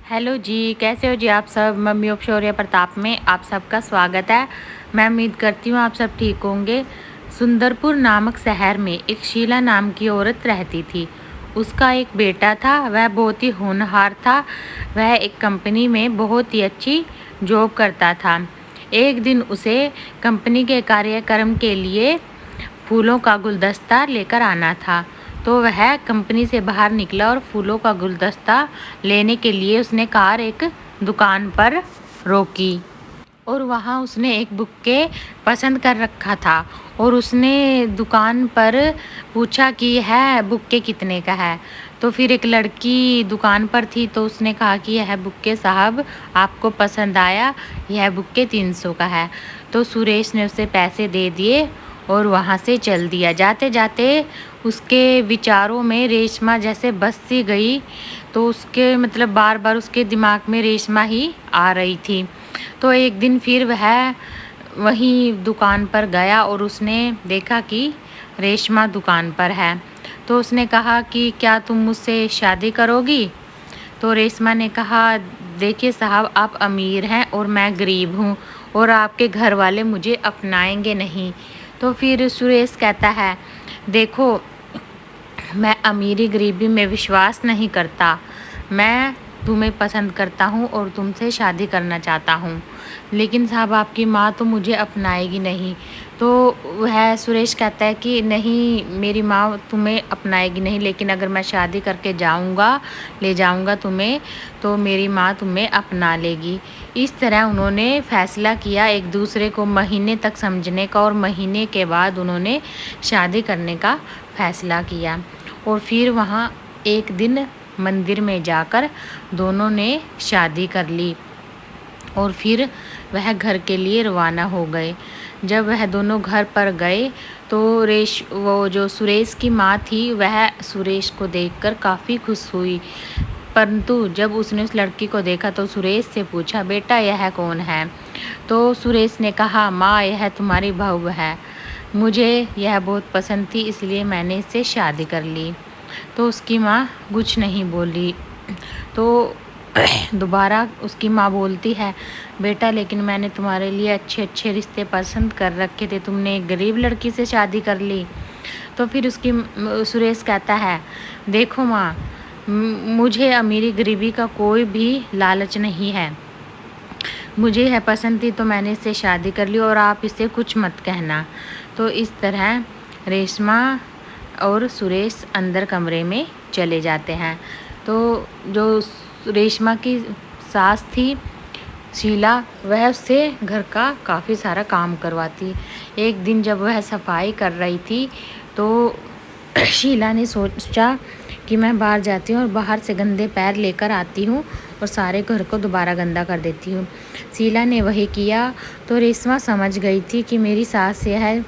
Hello जी, कैसे हो जी आप सब। मम्मी शौर्य प्रताप में आप सबका स्वागत है। मैं उम्मीद करती हूँ आप सब ठीक होंगे। सुंदरपुर नामक शहर में एक शीला नाम की औरत रहती थी। उसका एक बेटा था, वह बहुत ही होनहार था। वह एक कंपनी में बहुत ही अच्छी जॉब करता था। एक दिन उसे कंपनी के कार्यक्रम के लिए फूलों का गुलदस्ता लेकर आना था। तो वह कंपनी से बाहर निकला और फूलों का गुलदस्ता लेने के लिए उसने कार एक दुकान पर रोकी और वहाँ उसने एक बुक्के पसंद कर रखा था और उसने दुकान पर पूछा कि यह बुक्के कितने का है। तो फिर एक लड़की दुकान पर थी तो उसने कहा कि यह बुक्के साहब आपको पसंद आया, यह बुक्के 300 का है। तो सुरेश ने उसे पैसे दे दिए और वहाँ से चल दिया। जाते जाते उसके विचारों में रेशमा जैसे बस सी गई। तो उसके मतलब बार बार उसके दिमाग में रेशमा ही आ रही थी। तो एक दिन फिर वह वहीं दुकान पर गया और उसने देखा कि रेशमा दुकान पर है। तो उसने कहा कि क्या तुम मुझसे शादी करोगी। तो रेशमा ने कहा, देखिए साहब, आप अमीर हैं और मैं गरीब हूँ और आपके घर वाले मुझे अपनाएंगे नहीं। तो फिर सुरेश कहता है, देखो, मैं अमीरी गरीबी में विश्वास नहीं करता। मैं तुम्हें पसंद करता हूँ और तुमसे शादी करना चाहता हूँ, लेकिन साहब आपकी माँ तो मुझे अपनाएगी नहीं। तो वह सुरेश कहता है कि नहीं, मेरी माँ तुम्हें अपनाएगी नहीं, लेकिन अगर मैं शादी करके जाऊँगा, ले जाऊँगा तुम्हें, तो मेरी माँ तुम्हें अपना लेगी। इस तरह उन्होंने फैसला किया एक दूसरे को महीने तक समझने का और महीने के बाद उन्होंने शादी करने का फैसला किया। और फिर वहाँ एक दिन मंदिर में जाकर दोनों ने शादी कर ली और फिर वह घर के लिए रवाना हो गए। जब वह दोनों घर पर गए तो वो जो सुरेश की माँ थी वह सुरेश को देखकर काफ़ी खुश हुई। परंतु जब उसने उस लड़की को देखा तो सुरेश से पूछा, बेटा यह कौन है। तो सुरेश ने कहा, माँ यह तुम्हारी बहू है, मुझे यह बहुत पसंद थी इसलिए मैंने इससे शादी कर ली। तो उसकी माँ कुछ नहीं बोली। तो दोबारा उसकी माँ बोलती है, बेटा लेकिन मैंने तुम्हारे लिए अच्छे अच्छे रिश्ते पसंद कर रखे थे, तुमने एक गरीब लड़की से शादी कर ली। तो फिर उसकी सुरेश कहता है, देखो माँ, मुझे अमीरी गरीबी का कोई भी लालच नहीं है, मुझे यह पसंद थी तो मैंने इससे शादी कर ली और आप इससे कुछ मत कहना। तो इस तरह रेशमा और सुरेश अंदर कमरे में चले जाते हैं। तो जो रेशमा की सास थी शीला, वह उससे घर का काफ़ी सारा काम करवाती। एक दिन जब वह सफाई कर रही थी तो शीला ने सोचा कि मैं बाहर जाती हूँ और बाहर से गंदे पैर लेकर आती हूँ और सारे घर को दोबारा गंदा कर देती हूँ। शीला ने वही किया। तो रेशमा समझ गई थी कि मेरी सास यह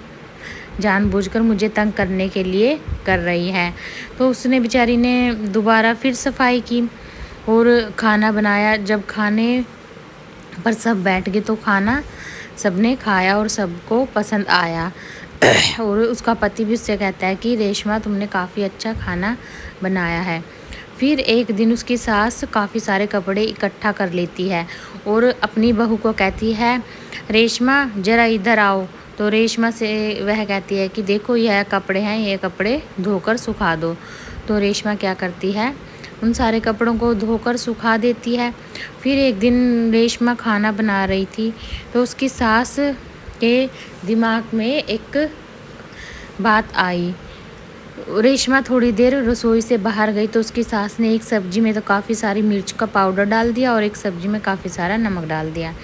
जानबूझकर मुझे तंग करने के लिए कर रही है। तो उसने बेचारी ने दोबारा फिर सफाई की और खाना बनाया। जब खाने पर सब बैठ गए तो खाना सबने खाया और सबको पसंद आया। और उसका पति भी उससे कहता है कि रेशमा तुमने काफ़ी अच्छा खाना बनाया है। फिर एक दिन उसकी सास काफ़ी सारे कपड़े इकट्ठा कर लेती है और अपनी बहू को कहती है, रेशमा ज़रा इधर आओ। तो रेशमा से वह कहती है कि देखो यह कपड़े हैं, ये कपड़े धोकर सुखा दो। तो रेशमा क्या करती है, उन सारे कपड़ों को धोकर सुखा देती है। फिर एक दिन रेशमा खाना बना रही थी तो उसकी सास के दिमाग में एक बात आई। रेशमा थोड़ी देर रसोई से बाहर गई तो उसकी सास ने एक सब्जी में तो काफ़ी सारी मिर्च का पाउडर डाल दिया और एक सब्जी में काफ़ी सारा नमक डाल दिया।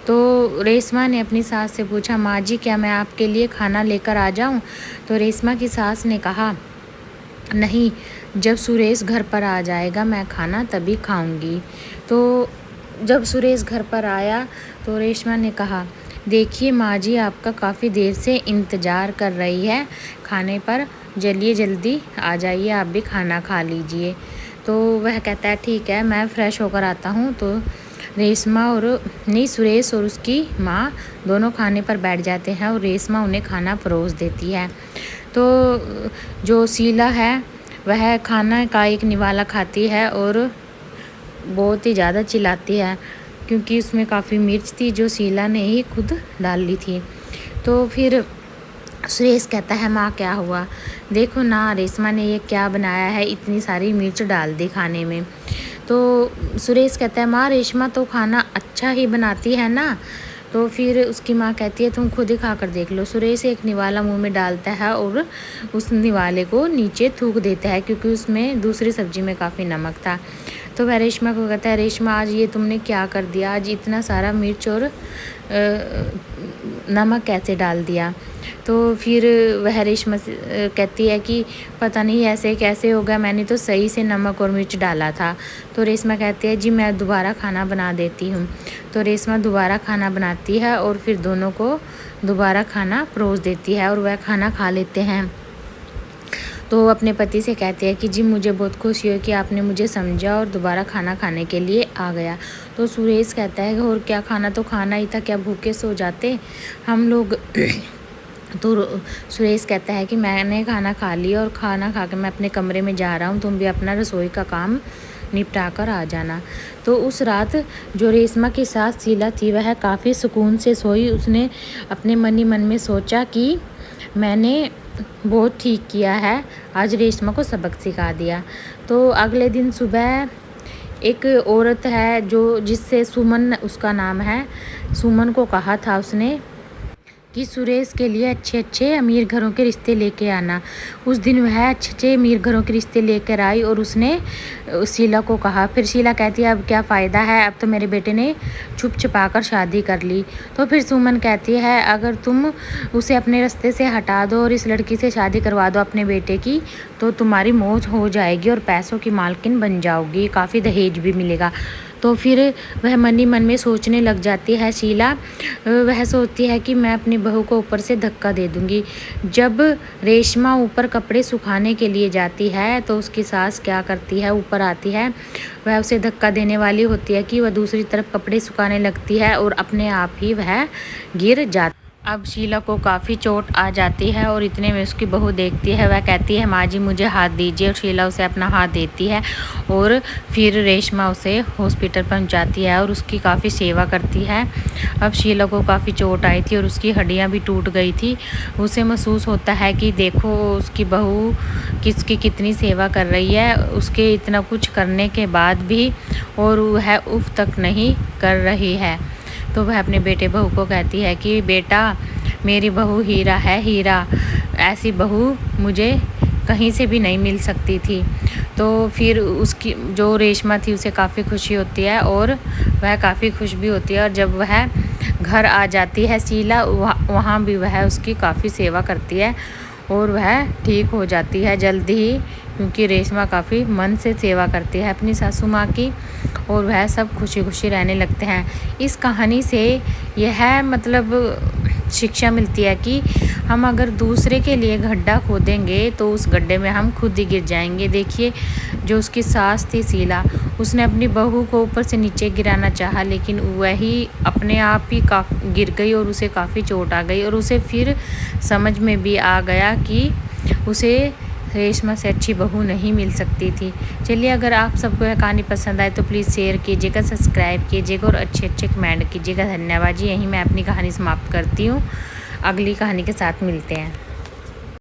तो रेशमा ने अपनी सास से पूछा, माँ जी क्या मैं आपके लिए खाना लेकर आ जाऊँ। तो रेशमा की सास ने कहा, नहीं, जब सुरेश घर पर आ जाएगा मैं खाना तभी खाऊंगी। तो जब सुरेश घर पर आया तो रेशमा ने कहा, देखिए माँ जी आपका काफ़ी देर से इंतज़ार कर रही है खाने पर, चलिए जल्दी आ जाइए, आप भी खाना खा लीजिए। तो वह कहता है, ठीक है मैं फ़्रेश होकर आता हूँ। तो रेशमा और नहीं सुरेश और उसकी माँ दोनों खाने पर बैठ जाते हैं और रेशमा उन्हें खाना परोस देती है। तो जो शीला है वह खाना का एक निवाला खाती है और बहुत ही ज़्यादा चिल्लाती है क्योंकि उसमें काफ़ी मिर्च थी जो शीला ने ही खुद डाल ली थी। तो फिर सुरेश कहता है माँ क्या हुआ, देखो ना रेशमा ने ये क्या बनाया है, इतनी सारी मिर्च डाल दी खाने में। तो सुरेश कहता है माँ रेशमा तो खाना अच्छा ही बनाती है ना। तो फिर उसकी माँ कहती है तुम खुद ही खा कर देख लो। सुरेश एक निवाला मुंह में डालता है और उस निवाले को नीचे थूक देता है क्योंकि उसमें दूसरी सब्जी में काफ़ी नमक था। तो वह रेशमा को कहता है रेशमा आज ये तुमने क्या कर दिया, आज इतना सारा मिर्च और नमक कैसे डाल दिया। तो फिर वह रेशमा कहती है कि पता नहीं ऐसे कैसे हो गया, मैंने तो सही से नमक और मिर्च डाला था। तो रेशमा कहती है जी मैं दोबारा खाना बना देती हूँ। तो रेशमा दोबारा खाना बनाती है और फिर दोनों को दोबारा खाना परोस देती है और वह खाना खा लेते हैं। तो अपने पति से कहते हैं कि जी मुझे बहुत खुशी हुई कि आपने मुझे समझा और दोबारा खाना खाने के लिए आ गया। तो सुरेश कहता है और क्या, खाना तो खाना ही था, क्या भूखे सो जाते हम लोग। तो सुरेश कहता है कि मैंने खाना खा लिया और खाना खा के मैं अपने कमरे में जा रहा हूँ, तुम भी अपना रसोई का काम निपटा कर आ जाना। तो उस रात जो रेशमा के साथ शीला थी वह काफ़ी सुकून से सोई। उसने अपने मन ही मन में सोचा कि मैंने बहुत ठीक किया है, आज रेशमा को सबक सिखा दिया। तो अगले दिन सुबह एक औरत है जो जिससे सुमन उसका नाम है, सुमन को कहा था उसने कि सुरेश के लिए अच्छे अच्छे अमीर घरों के रिश्ते लेके आना। उस दिन वह अच्छे अच्छे अमीर घरों के रिश्ते लेकर आई और उसने शीला को कहा। फिर शीला कहती है अब क्या फ़ायदा है, अब तो मेरे बेटे ने छुप छुपा कर शादी कर ली। तो फिर सुमन कहती है अगर तुम उसे अपने रास्ते से हटा दो और इस लड़की से शादी करवा दो अपने बेटे की, तो तुम्हारी मौज हो जाएगी और पैसों की मालकिन बन जाओगी, काफ़ी दहेज भी मिलेगा। तो फिर वह मन ही मन में सोचने लग जाती है शीला। वह सोचती है कि मैं अपनी बहू को ऊपर से धक्का दे दूंगी। जब रेशमा ऊपर कपड़े सुखाने के लिए जाती है तो उसकी सास क्या करती है, ऊपर आती है, वह उसे धक्का देने वाली होती है कि वह दूसरी तरफ कपड़े सुखाने लगती है और अपने आप ही वह गिर जाती। अब शीला को काफ़ी चोट आ जाती है और इतने में उसकी बहू देखती है, वह कहती है माँ जी मुझे हाथ दीजिए, और शीला उसे अपना हाथ देती है और फिर रेशमा उसे हॉस्पिटल पहुंचाती है और उसकी काफ़ी सेवा करती है। अब शीला को काफ़ी चोट आई थी और उसकी हड्डियां भी टूट गई थी। उसे महसूस होता है कि देखो उसकी बहू किसकी कितनी सेवा कर रही है, उसके इतना कुछ करने के बाद भी, और वह उफ तक नहीं कर रही है। तो वह अपने बेटे बहू को कहती है कि बेटा मेरी बहू हीरा है, हीरा, ऐसी बहू मुझे कहीं से भी नहीं मिल सकती थी। तो फिर उसकी जो रेशमा थी उसे काफ़ी खुशी होती है और वह काफ़ी खुश भी होती है। और जब वह घर आ जाती है शीला, वहाँ भी वह उसकी काफ़ी सेवा करती है और वह ठीक हो जाती है जल्दी ही, क्योंकि रेशमा काफ़ी मन से सेवा करती है अपनी सासू माँ की, और वह सब खुशी खुशी रहने लगते हैं। इस कहानी से यह मतलब शिक्षा मिलती है कि हम अगर दूसरे के लिए गड्ढा खोदेंगे तो उस गड्ढे में हम खुद ही गिर जाएंगे। देखिए जो उसकी सास थी शीला, उसने अपनी बहू को ऊपर से नीचे गिराना चाहा, लेकिन वही अपने आप ही गिर गई और उसे काफ़ी चोट आ गई और उसे फिर समझ में भी आ गया कि उसे रेशमा से अच्छी बहू नहीं मिल सकती थी। चलिए अगर आप सबको यह कहानी पसंद आए तो प्लीज़ शेयर कीजिएगा, सब्सक्राइब कीजिएगा और अच्छे अच्छे कमेंट कीजिएगा। धन्यवाद जी। यहीं मैं अपनी कहानी समाप्त करती हूँ, अगली कहानी के साथ मिलते हैं।